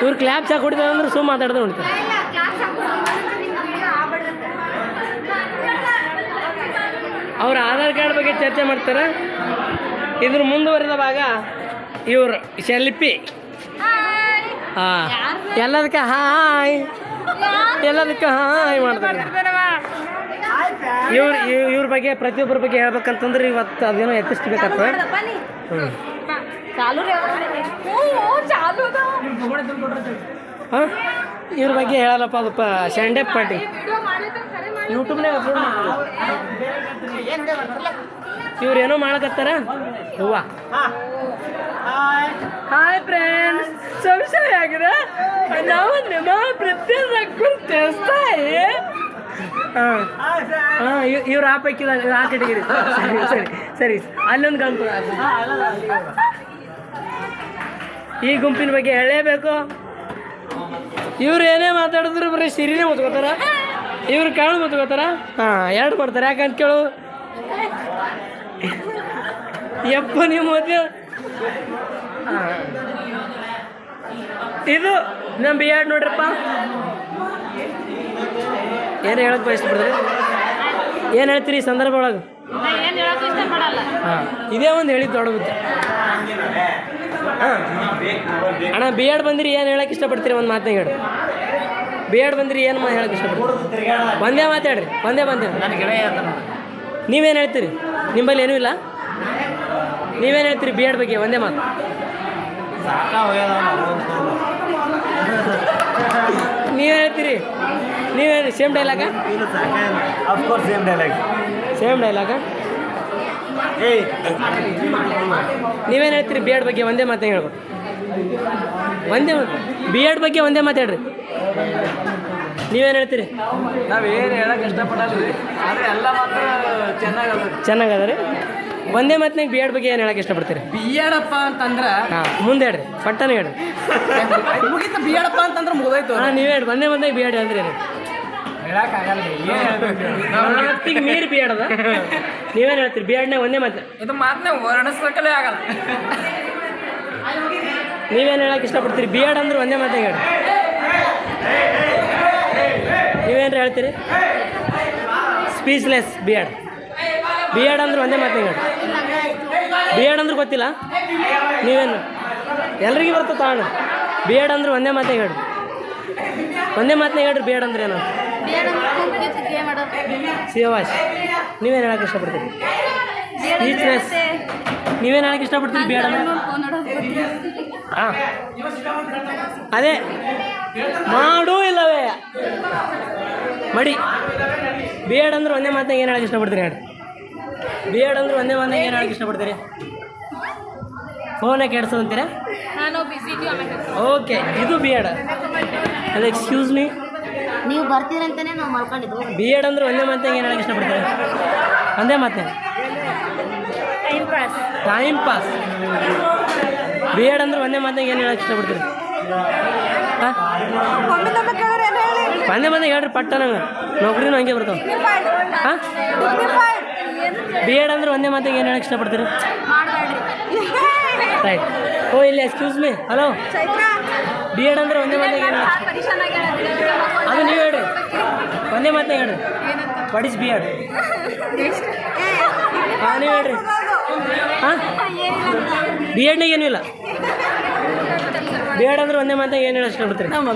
ಇವ್ರು clap chalk ಹೊಡಿತಾರೆ ಅಂದ್ರೆ ಸುಮ್ಮ ಮಾತಾಡ್ದೆ ಹೊಡಿತಾರೆ. ಅವ್ರ ಆಧಾರ್ ಕಾರ್ಡ್ ಬಗ್ಗೆ ಚರ್ಚೆ ಮಾಡ್ತಾರೆ. ಇದ್ರ ಮುಂದುವರೆದ ಭಾಗ ಇವ್ರು ಸೆಲ್ಫಿ. ಹಾಂ, ಎಲ್ಲದಕ್ಕೆ ಹಾಯ್, ಎಲ್ಲದಕ್ಕೆ ಹಾಯ್ ಮಾಡ್ತಾರೆ. ಇವ್ರ ಬಗ್ಗೆ ಪ್ರತಿಯೊಬ್ಬರ ಬಗ್ಗೆ ಹೇಳ್ಬೇಕಂತಂದ್ರೆ ಇವತ್ತು ಅದೇನೋ ಎತ್ತಿಸ್ಬೇಕತ್ತ. ಹಾಂ, ಇವ್ರ ಬಗ್ಗೆ ಹೇಳಲ್ಲಪ್ಪ, ಅದಪ್ಪ ಸಂಡೆ ಪಾರ್ಟಿ ಯೂಟ್ಯೂಬ್ನಾಗ ಅಪ್ಲೋಡ್ ಮಾಡ್ತಾರೆ. ಇವ್ರೇನೋ ಮಾಡಕತ್ತಾರ. ಹೂವ ಹಾಯ್ ಫ್ರೆಂಡ್ಸ್, ಸಂಶಯ ಆಗಿದೆ ನಾವು ನಿಮ್ಮ ಪ್ರತ್ಯೇಕ ತೆಸ್ತಾಯಿ. ಹಾಂ ಹಾಂ, ಇವ್ರು ಆ ಪೈಕಿದಾಗ ಆ ಕೆಟಗಿರಿ. ಸರಿ ಸರಿ ಸರಿ, ಅಲ್ಲೊಂದು ಗುಂಪು. ಈ ಗುಂಪಿನ ಬಗ್ಗೆ ಹೇಳಲೇಬೇಕು. ಇವ್ರು ಏನೇ ಮಾತಾಡಿದ್ರು ಬರೀ ಸಿರಿನೇ ಮುತ್ಕೋತಾರ, ಇವ್ರು ಕಾಳು ಮುತ್ಕೋತಾರ. ಹಾಂ, ಎರಡು ಕೊಡ್ತಾರೆ. ಯಾಕಂತ ಕೇಳು, ಯಪ್ಪ ನೀವು ಮದುವೆ. ಇದು ನಮ್ಮ ಬಿ ಎಡ್ ನೋಡ್ರಪ್ಪ. ಏನು ಹೇಳಕ್ ಬಯಸ್ಬಿಡ್ರಿ? ಏನು ಹೇಳ್ತೀರಿ ಈ ಸಂದರ್ಭ ಒಳಗೆ? ಹಾಂ, ಇದೇ ಒಂದು ಹೇಳಿದ್ದು ದೊಡ್ಡಗುತ್ತೆ. ಹಾಂ ಅಣ್ಣ, ಬಿ ಎಡ್ ಬಂದಿರಿ ಏನು ಹೇಳಕ್ಕೆ ಇಷ್ಟಪಡ್ತೀರಿ? ಒಂದು ಮಾತನಾಗ ಹೇಳಿ. ಬಿ ಎಡ್ ಬಂದಿರಿ ಏನು ಹೇಳಕ್ಕೆ ಇಷ್ಟಪಡ್ತೀರಿ? ಒಂದೇ ಮಾತಾಡ್ರಿ, ಒಂದೇ ನನ್ನ ಗೆಳೆಯ. ನೀವೇನು ಹೇಳ್ತೀರಿ? ನಿಮ್ಮಲ್ಲಿ ಏನೂ ಇಲ್ಲ, ನೀವೇನು ಹೇಳ್ತೀರಿ ಬಿ ಎಡ್ ಬಗ್ಗೆ? ಒಂದೇ ಮಾತು. ನೀವೇನು ಹೇಳ್ತೀರಿ? ನೀವೇನು ಸೇಮ್ ಡೈಲಾಗ? ಸೇಮ್ ಡೈಲಾಗ. ನೀವೇನು ಹೇಳ್ತೀರಿ ಬಿ ಎಡ್ ಬಗ್ಗೆ? ಒಂದೇ ಮಾತು ಹೇಳ್ಬೋದು. ಒಂದೇ ಮಾತು ಬಿ ಎಡ್ ಬಗ್ಗೆ ಒಂದೇ ಮಾತಾಡ್ರಿ. ನೀವೇನು ಹೇಳ್ತೀರಿ? ನಾವೇನು ಹೇಳಕ್ಕೆ ಇಷ್ಟಪಡಲ್ಲ, ಆದರೆ ಎಲ್ಲ ಮಾತ್ರ ಚೆನ್ನಾಗದ ರೀ. ಒಂದೇ ಮಾತಿನಾಗ ಬಿ ಎಡ್ ಬಗ್ಗೆ ಏನು ಹೇಳಕ್ಕೆ ಇಷ್ಟಪಡ್ತೀರಿ? ಬಿ ಎಡಪ್ಪ ಅಂತಂದ್ರೆ ಹಾಂ, ಮುಂದೆ ಹೇಳ್ರಿ, ಪಟ್ಟನೇ ಹೇಳ್ರಿ. ಮುಗಿತ ಬಿ ಎಡಪ್ಪ ಅಂತಂದ್ರೆ ಮುಗಿದೋಯ್ತು. ಹಾಂ, ನೀವೇ ಹೇಳಿ. ಒಂದೇ ಮಾತಿನಾಗ ಬಿ ಎಡ್ ಅಂದ್ರೆ ಹೇಳಕ್ಕಾಗಲ್ಲ. ಈಗ ನೀರು ಬಿ ಎಡ್ ಅದ. ನೀವೇನು ಹೇಳ್ತೀರಿ ಬಿ ಎಡ್ನಾಗ? ಒಂದೇ ಮಾತು. ಇದು ಮಾತನ್ನ ವರ್ಣಿಸೋಕಲೇ ಆಗಲ್ಲ. ನೀವೇನು ಹೇಳಕ್ಕೆ ಇಷ್ಟಪಡ್ತೀರಿ? ಬಿ ಎಡ್ ಅಂದ್ರೆ ಒಂದೇ ಮಾತಾಗ ಹೇಳಿ. ನೀವೇನು ಹೇಳ್ತೀರಿ? Speechless B Ed. B Ed ಅಂದ್ರೆ ಒಂದೇ ಮಾತಾಗ ಹೇಳಿ. ಬಿ ಎಡ್ ಅಂದ್ರೆ ಗೊತ್ತಿಲ್ಲ? ನೀವೇನು ಎಲ್ರಿಗೂ ಬರ್ತದೆ ತಗೊಂಡು. ಬಿ ಎಡ್ ಅಂದ್ರೆ ಒಂದೇ ಮಾತಾಗ ಹೇಳಿ. ಒಂದೇ ಮಾತನಾಗ ಹೇಳ್ರಿ ಬಿ ಎಡ್ ಅಂದ್ರೆ ಏನು? ಶಿವಾಶ್, ನೀವೇನು ಹೇಳಕ್ಕೆ ಇಷ್ಟಪಡ್ತೀರಿ? ಸ್ಪೀಚ್ಲೆಸ್. ನೀವೇನು ಹೇಳಕ್ಕೆ ಇಷ್ಟಪಡ್ತೀರಿ ಬಿ ಎಡ್ ಅಂದ್ರೆ? ಹಾಂ, ಅದೇ ಮಾಡು ಇಲ್ಲವೇ ಮಡಿ. ಬಿ ಎಡ್ ಅಂದ್ರೆ ಒಂದೇ ಮಾತನಾಗ ಏನು ಹೇಳಕ್ಕೆ ಇಷ್ಟಪಡ್ತೀರಿ ಹೇಳಿ? ಬಿ ಎಡ್ ಅಂದ್ರೆ ಒಂದೇ ಮಾತನಾಗ ಏನು ಹೇಳಕ್ಕೆ ಇಷ್ಟಪಡ್ತೀರಿ? ಫೋನೇ ಕೆಡ್ಸೋದಂತೀರಾ? ಓಕೆ, ಇದು ಬಿ ಎಡ್. ಅದು ಎಕ್ಸ್ಕ್ಯೂಸ್ ಮೀ, ನೀವು ಬರ್ತೀರಂತಾನೆ ನಾವು ಮಾಡ್ಕೊಂಡಿದ್ದು. ಬಿ ಎಡ್ ಅಂದ್ರೆ ಒಂದೇ ಮಾತನಾಗ ಏನು ಹೇಳಕ್ಕೆ ಇಷ್ಟಪಡ್ತೀರಿ? ಒಂದೇ ಮಾತನಾಗ ಟೈಮ್ ಪಾಸ್. ಬಿ ಎಡ್ ಅಂದ್ರೆ ಒಂದೇ ಮಾತನಾಗ ಏನು ಹೇಳಕ್ಕೆ ಇಷ್ಟಪಡ್ತೀರಿ? ಹಾಂ, ಒಂದೇ ಮಾತನಾಗ ಹೇಳ್ರಿ, ಪಟ್ಟ ನಂಗೆ ನೌಕರಿನೂ ಹಂಗೆ ಬರ್ತಾವೆ. ಹಾಂ, ಬಿ ಎಡ್ ಅಂದ್ರೆ ಒಂದೇ ಮಾತನಾಗ ಏನು ಹೇಳಕ್ಕೆ ಇಷ್ಟಪಡ್ತೀರಿ? ರೈಟ್. ಓ, ಇಲ್ಲಿ excuse me, hello. B Ed ಅಂದ್ರೆ ಒಂದೇ ಮಾತನಾಗ ಏನು ಅದು ನೀವು ಹೇಳ್ರಿ, ಒಂದೇ ಮಾತನಾಗ ಹೇಳ್ರಿ. What is B Ed? ಹಾಂ, ನೀವು ಹೇಳ್ರಿ. ಹಾಂ, ಬಿ ಎಡ್ನಾಗ ಏನೂ ಇಲ್ಲ. ಬಿ ಎಡ್ ಅಂದ್ರೆ ಒಂದೇ ಮಾತನಾಗ ಏನು ಹೇಳಕ್ಕೆ ಇಷ್ಟಪಡ್ತೀರಿ?